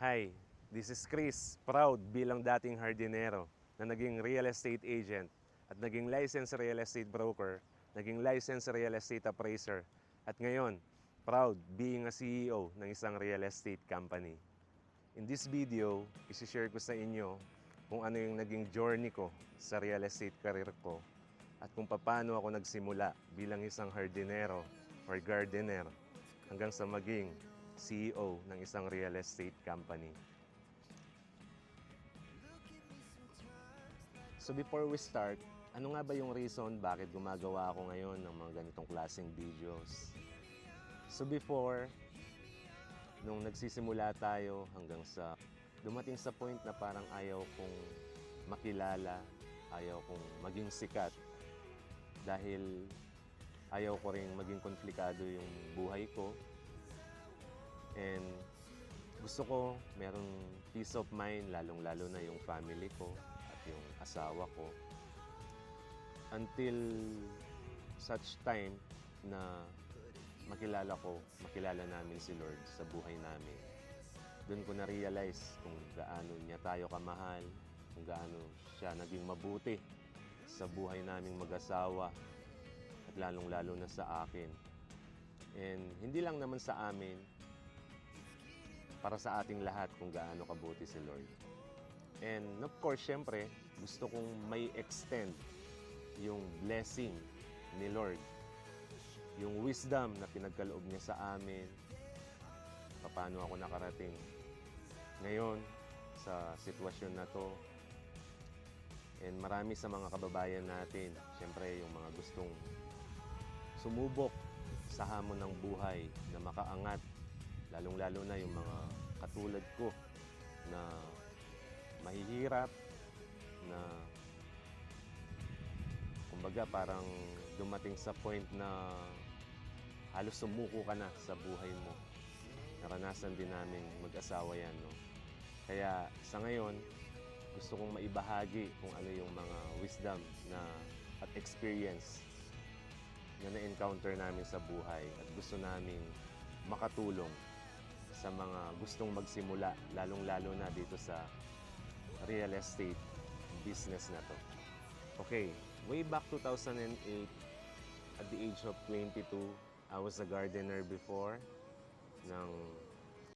Hi, this is Chris, proud bilang dating hardinero na naging real estate agent at naging licensed real estate broker, naging licensed real estate appraiser at ngayon, proud being a CEO ng isang real estate company. In this video, isi-share ko sa inyo kung ano yung naging journey ko sa real estate career ko at kung paano ako nagsimula bilang isang hardinero or gardener hanggang sa maging CEO ng isang real estate company. So before we start, ano nga ba yung reason bakit gumagawa ako ngayon ng mga ganitong klaseng videos? So before, nung nagsisimula tayo hanggang sa dumating sa point na parang ayaw kong makilala, ayaw kong maging sikat dahil ayaw ko rin maging komplikado yung buhay ko. And gusto ko merong peace of mind, lalong-lalo na yung family ko at yung asawa ko. Until such time na makilala namin si Lord sa buhay namin. Doon ko na-realize kung gaano niya tayo kamahal, kung gaano siya naging mabuti sa buhay naming mag-asawa at lalong-lalo na sa akin. And hindi lang naman sa amin, para sa ating lahat kung gaano kabuti si Lord. And of course, syempre, gusto kong may extend yung blessing ni Lord. Yung wisdom na pinagkaloob niya sa amin. Paano ako nakarating ngayon sa sitwasyon na to. And marami sa mga kababayan natin, syempre yung mga gustong sumubok sa hamon ng buhay na makaangat. Lalong-lalo na yung mga katulad ko na mahihirap, na kumbaga parang dumating sa point na halos sumuko ka na sa buhay mo. Naranasan din namin mag-asawa yan, no? Kaya sa ngayon, gusto kong maibahagi kung ano yung mga wisdom at experience na na-encounter namin sa buhay at gusto namin makatulong sa mga gustong magsimula, lalong-lalo na dito sa real estate business na to. Okay, way back 2008, at the age of 22, I was a gardener before ng